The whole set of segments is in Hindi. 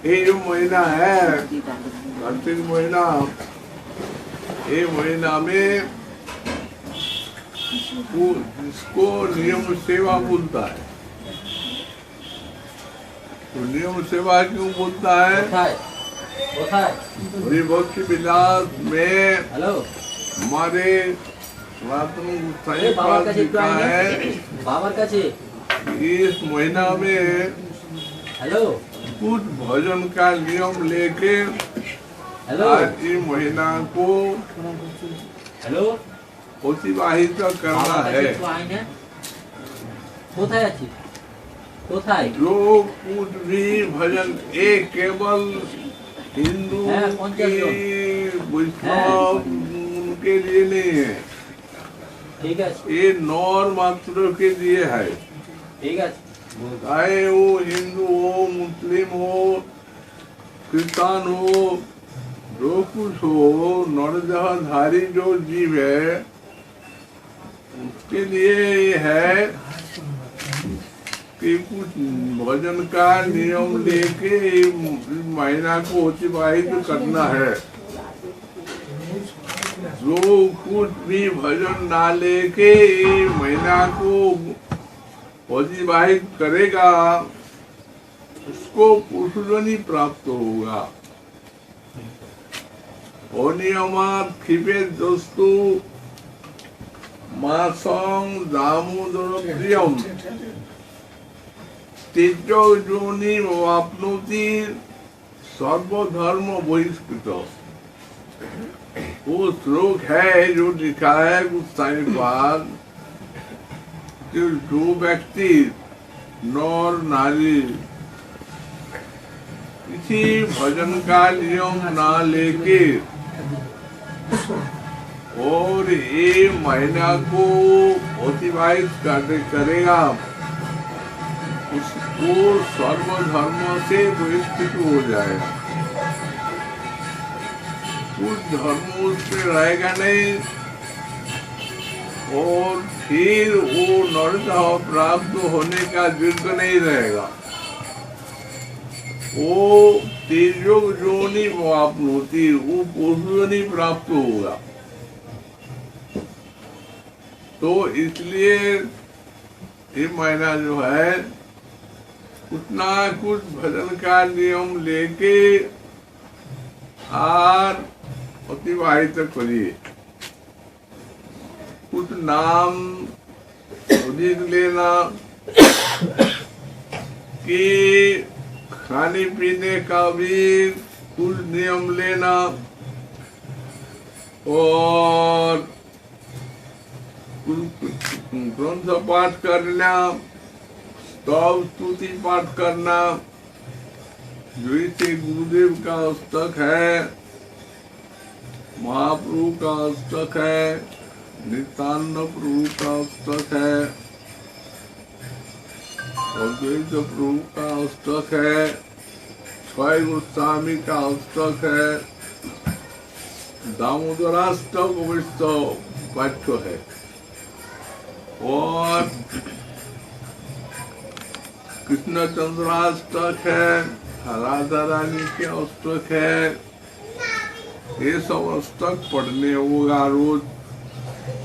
ये जो महीना है कार्तिक महीना, ये महीना में इसको नियम सेवा बोलता है। तो नियम सेवा क्यों बोलता है? भक्ति विलास में हमारे लिखा है इस महीना में कुछ भजन का नियम लेके आज इस महीना को अतिवाहित करना है। जो कुछ भी भजन एक केवल हिंदू की वैष्णव उनके लिए नहीं है, ठीक है, ये नॉर मात्र के लिए है। ठीक है, चाहे वो हिंदू हो, मुस्लिम हो, क्रिश्चियन हो, जो कुछ हो, नरदेहधारी जो जीव है उसके लिए ये है कि कुछ भजन का नियम लेके महीना को अतिवाहित करना है। जो कुछ भी भजन ना लेके महीना को अतिवाहित करेगा उसको पुरुषोत्तम प्राप्त होगा। अनियमात क्षिपे दोस्तु मासं दामोदर प्रियम तेजो योनि वाप्नोति सर्वधर्म बहिष्कृत। वो श्लोक है जो लिखा है कुछ टाइम बाद, जो व्यक्ति नर नारी किसी भजन का नियम ना लेके और ये महीना को अतिवाहित करेगा उसको सर्वधर्म से बहिष्कृत हो जाएगा। कुछ धर्म उसमें रहेगा नहीं और फिर वो नरता प्राप्त होने का योग्य नहीं रहेगा। वो तेजो योनि वाप्नोति, वो पुरुषोत्तम प्राप्त होगा। तो इसलिए ये महीना जो है कुछ ना कुछ भजन का नियम लेके और अतिवाहित करिए। कुछ नाम उदित लेना कि खाने पीने का भी कुछ नियम लेना और ग्रंथ पाठ करना, स्तव स्तुति पाठ करना, जैसे गुरुदेव का अष्टक है, महाप्रभु का अष्टक है, नित्यानंद प्रभु का अष्टक है, अद्वैत प्रभु का अष्टक है, छय गोस्वामी का अष्टक है, दामोदराष्टक अवश्य पाठ्य है और कृष्ण चंद्राष्टक है, राधा रानी के अष्टक है। ये सब अष्टक पढ़ने होगा रोज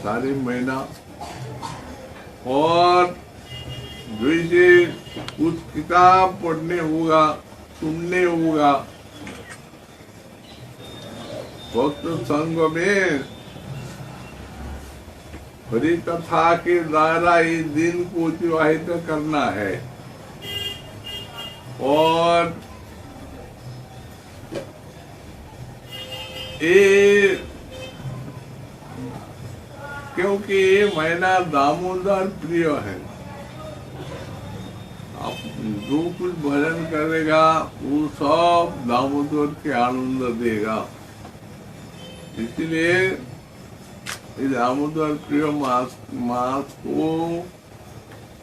सारे महीना और जैसे कुछ किताब पढ़ने होगा, सुनने होगा। भक्त संग में हरि कथा के द्वारा इस दिन को अतिवाहित करना है और ये क्योंकि ये महीना दामोदर प्रिय है। आप जो कुछ भजन करेगा वो सब दामोदर के आनंद देगा। इसलिए इस दामोदर प्रिय मास को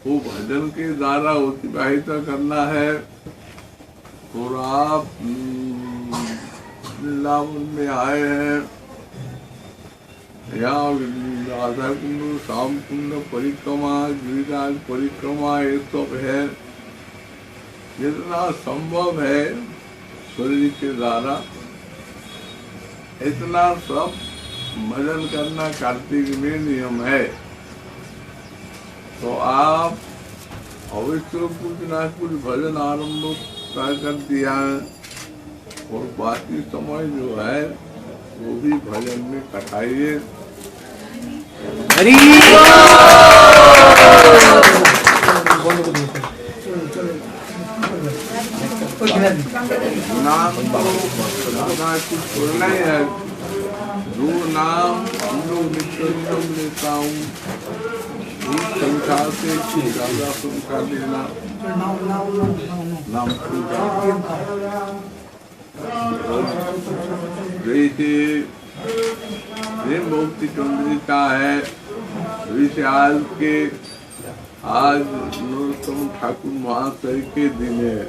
वो भजन के द्वारा अतिवाहित करना है। और आप वृंदावन में आए हैं, यहाँ राधा कुंड, श्याम कुंड परिक्रमा, गिरिराज परिक्रमा ये सब है। जितना संभव है शरीर के द्वारा। इतना सब भजन करना कार्तिक में नियम है। तो आप अवश्य कुछ ना कुछ भजन आरंभ कर दिया है और बाकी समय जो है वो भी भजन में कटाइए। नाम तो कुछ छोड़ना ही है। जो नाम हम लोग नित्य लेता हूँ उस संख्या से ज्यादा संख्या लेना नाम जैसे प्रेम मुक्ति चंद्रिका है, वैसे आज नरोत्तम ठाकुर महाशय के दिन है,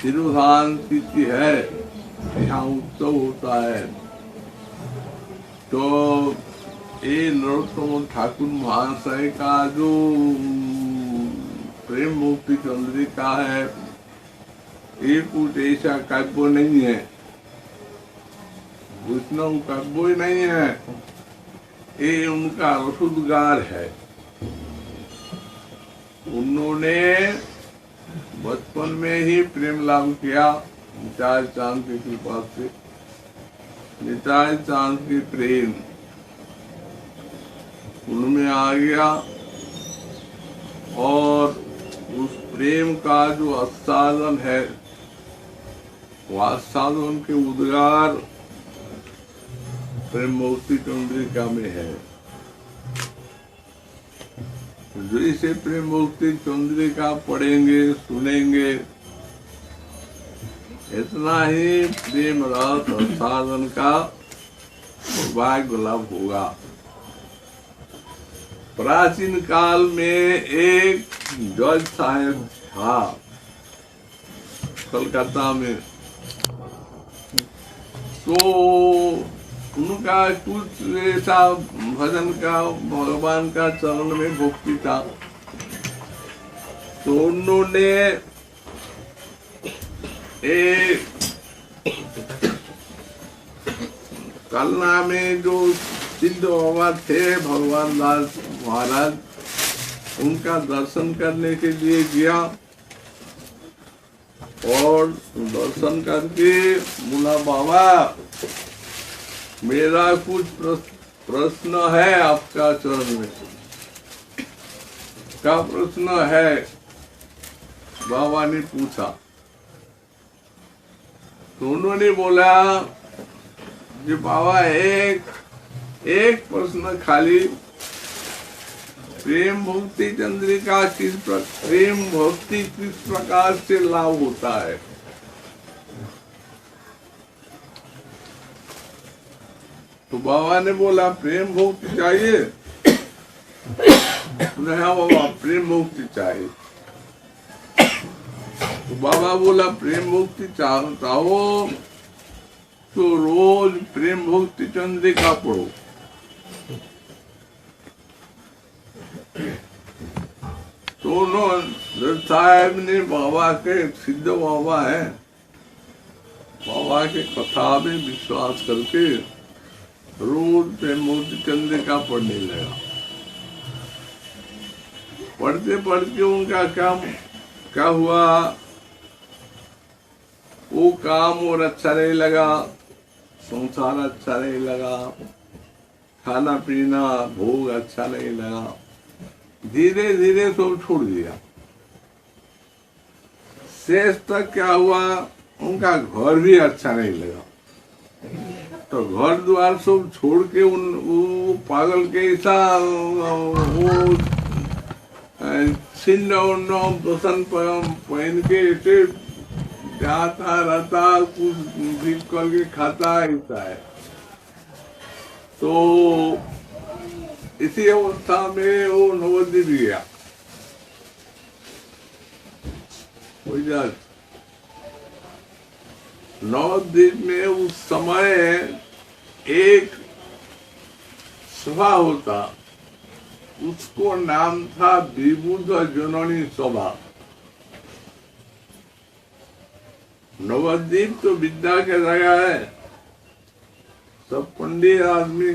तिरुधान तिथि है, यहाँ उत्सव होता है। तो ये नरोत्तम ठाकुर महाशय का जो प्रेम मुक्ति चंद्रिका है, ये कुछ ऐसा काव्य नहीं है, वैष्णव काव्य नहीं है, ये उनका रसोद्गार है। उन्होंने बचपन में ही प्रेम लाभ किया निताय चांद की कृपा से। निताय चांद की प्रेम उनमें आ गया और उस प्रेम का जो आस्वादन है वो आस्वादन के उद्गार प्रेम मुक्ति चंद्रिका में है। जैसे प्रेम मुक्ति चंद्रिका पढ़ेंगे सुनेंगे, इतना ही प्रेम रस आस्वादन का सौभाग्य लाभ होगा। प्राचीन काल में एक जज साहब था कलकत्ता में, तो उनका कुछ ऐसा भजन का भगवान का चरण में भक्ति था। तो उन्होंने एक कलना में जो सिद्ध बाबा थे भगवान दास महाराज, उनका दर्शन करने के लिए गया और दर्शन करके बोला, बाबा मेरा कुछ प्रश्न है आपका चरण में। क्या प्रश्न है? बाबा ने पूछा। तो उन्होंने बोला कि बाबा एक प्रश्न खाली, प्रेम भक्ति चंद्रिका प्रेम भक्ति किस प्रकार से लाभ होता है? तो बाबा ने बोला प्रेम भक्ति चाहिए? हाँ बाबा प्रेम भक्ति चाहिए। तो बाबा बोला प्रेम भक्ति चाहता हो तो रोज प्रेम भक्ति चंद्रिका पढ़ो। तो साहब ने बाबा के सिद्ध बाबा है, बाबा के कथा में विश्वास करके रोज प्रेम भक्ति चंद्रिका पढ़ने लगा। पढ़ते पढ़ते उनका क्या हुआ, वो काम और अच्छा नहीं लगा, संसार अच्छा नहीं लगा, खाना पीना भोग अच्छा नहीं लगा, धीरे धीरे सब छोड़ दिया। शेष तक क्या हुआ, उनका घर भी अच्छा नहीं लगा। तो घर द्वार सब छोड़ के वो पागल के ऐसा वो पसंद पहन के ऐसे जाता रहता, कुछ भी करके खाता ऐसा है। तो इसी अवस्था में वो नवद्वीप गया। नवद्वीप में उस समय एक सभा होता, उसको नाम था विबुध जननी सभा। नवद्वीप तो विद्या की जगह है। सब पंडित आदमी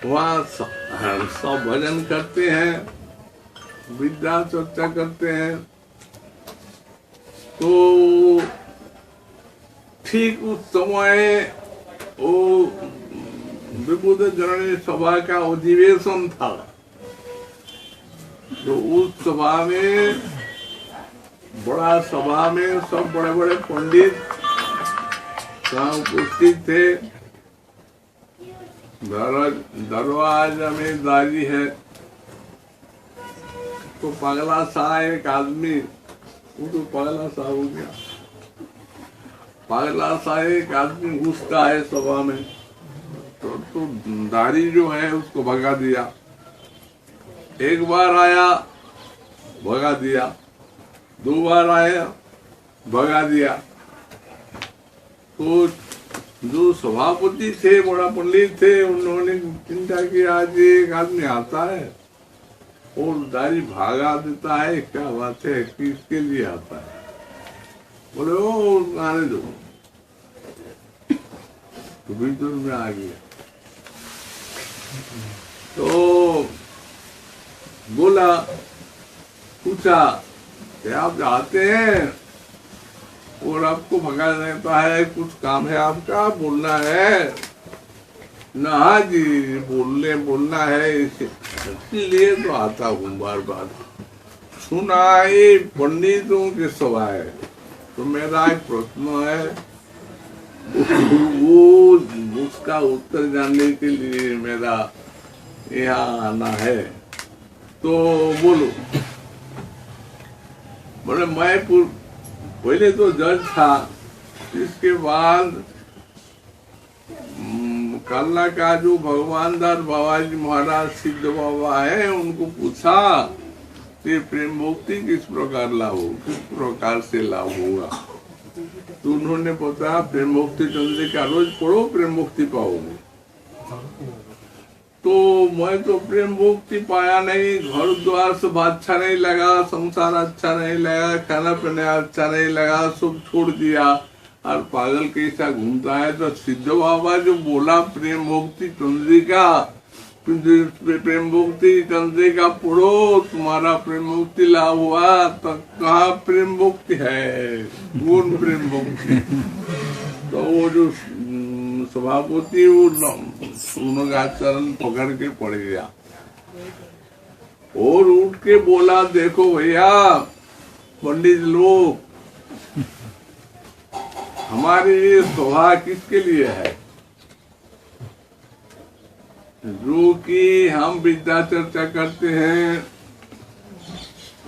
वहाँ सब भजन करते हैं, विद्या चर्चा करते हैं। तो ठीक उस समय वो विबुध जननी सभा का अधिवेशन था। तो उस सभा में, बड़ा सभा में सब बड़े बड़े पंडित उपस्थित थे। दरवाजा में दारी है। तो पगला सा एक आदमी, वो तो पगला सा हो गया, पगला सा एक आदमी घुसता है सभा में। तो दारी जो है उसको भगा दिया। एक बार आया, भगा दिया। 2 बार आया, भगा दिया। तो जो सभापति थे, बड़ा पंडित थे, उन्होंने चिंता की आज एक आदमी आता है और दारी भागा देता है, क्या बात है, किसके लिए आता है? बोले ओ आने दो। तो भीतर में आ गया। तो बोला, पूछा कि आप जाते हैं और आपको भगा देता है, कुछ काम है आपका, बोलना है ना? जी बोलना है, इसलिए तो आता हूँ बार बार। सुना ये पंडितों की सभा है, तो मेरा एक प्रश्न है, वो उसका उत्तर जानने के लिए मेरा यहाँ आना है। तो बोलो। बोले मैं पहले तो जज था, इसके बाद कल्ला का जो भगवान दास बाबा जी महाराज सिद्ध बाबा है, उनको पूछा कि प्रेम मुक्ति किस प्रकार लाभ हो, किस प्रकार से लाभ होगा। तो उन्होंने बताया प्रेम मुक्ति चंद्रिका रोज पढ़ो, प्रेम मुक्ति पाओगे। तो मैं तो प्रेम मुक्ति पाया नहीं, घर द्वार सब अच्छा नहीं लगा, संसार अच्छा नहीं लगा, खाना पीना अच्छा नहीं लगा, सब छोड़ दिया और पागल कैसा घूमता है। तो सिद्ध बाबा जो बोला प्रेम मुक्ति चंद्रिका, प्रेम मुक्ति चंद्रिका पढ़ो, तुम्हारा प्रेम मुक्ति लाभ हुआ। तो कहाँ प्रेम मुक्ति है, कौन प्रेम मुक्ति? तो वो जो सभापति उनका चरण पकड़ के पड़ गया और उठ के बोला, देखो भैया पंडित लोग, हमारी ये सभा किसके लिए है? जो कि हम विद्या चर्चा करते हैं,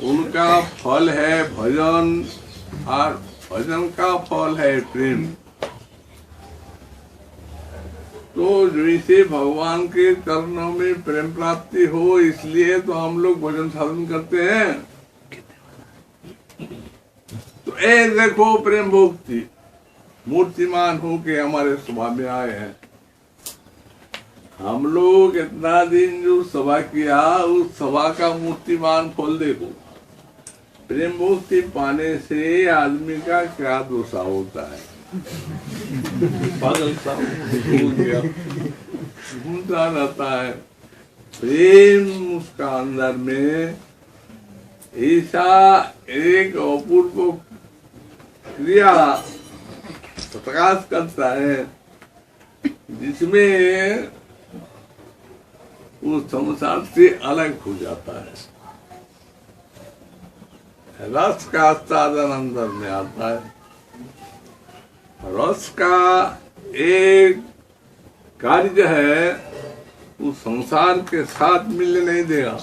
उनका फल है भजन, और भजन का फल है प्रेम। तो जैसे भगवान के चरणों में प्रेम प्राप्ति हो, इसलिए तो हम लोग भजन साधन करते हैं। तो ए देखो प्रेम भक्ति मूर्तिमान हो के हमारे सभा में आए हैं। हम लोग इतना दिन जो सभा किया, उस सभा का मूर्तिमान फल देखो। प्रेम मुक्ति पाने से आदमी का क्या दोषा होता है? पागल सा हो गया, घूमता रहता है। प्रेम उसका अंदर में ऐसा एक अपूर्व क्रिया प्रकाश करता है, जिसमें वो संसार से अलग हो जाता है। रस का साधन अंदर में आता है। रस का एक कार्य है, वो संसार के साथ मिलने नहीं देगा।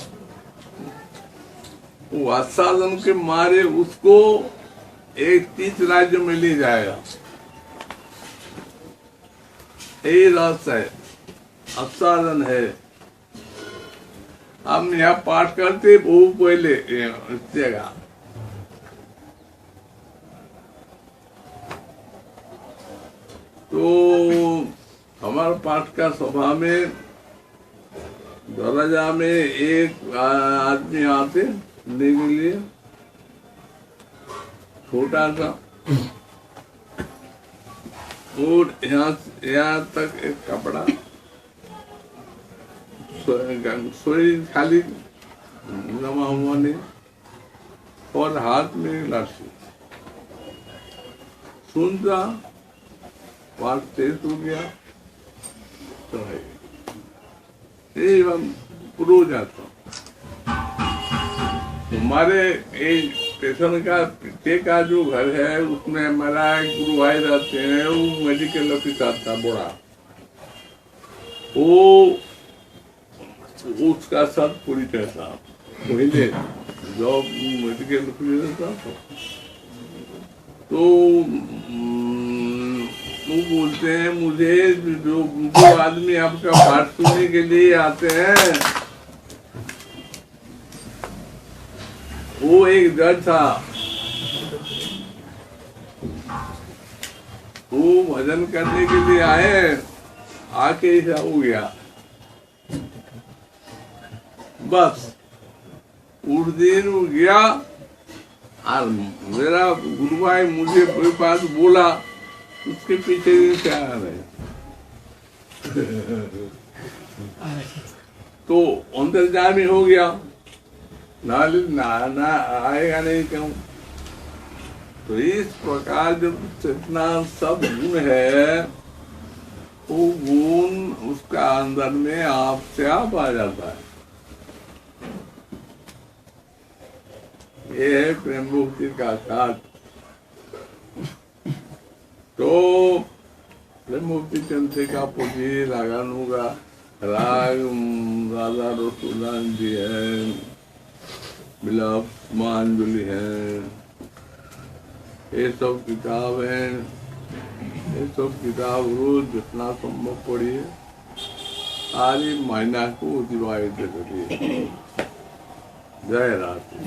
वो आस्वादन के मारे उसको एक तीर्थ राज्य में ले जाएगा। ये रस है, आस्वादन है। हम यहाँ पाठ करते वो पहले जगह तो हमारे पाठ का सभा में दरवाजा में एक आदमी आते लेने के लिए, छोटा सा और यहाँ तक एक कपड़ा शरीर खाली जमा हुआ नहीं और हाथ में लाठी सुनता बात तेज हो गया तो है ये हम प्रो जाता हमारे एक स्टेशन का पीछे का जो घर है उसमें हमारा एक गुरु भाई रहते हैं, वो मेडिकल ऑफिसर था बड़ा, वो उसका साथ पूरी था पहले जॉब मेडिकल ऑफिसर था। तो वो बोलते हैं मुझे जो आदमी आपका पाठ सुनने के लिए आते हैं वो एक जज था, वो भजन करने के लिए आए, आके ऐसा हो गया बस। उस दिन वो गया और मेरा गुरु भाई मुझे कोई बात बोला, उसके पीछे से आ रहे तो अंदर जाने हो गया ना आएगा नहीं क्यों। तो इस प्रकार जब चेतना सब गुण है वो गुण उसका अंदर में आपसे आप आ जाता है। ये है प्रेम भक्ति का साथ। तो प्रेम भक्ति चंद्रिका पुजी रागान होगा, राग राधा रसूलान जी है, मिलाप मांजलि है, ये सब किताब है। ये सब किताब रोज जितना संभव पढ़िए, सारी महीना को अतिवाहित करिए। जय राधे।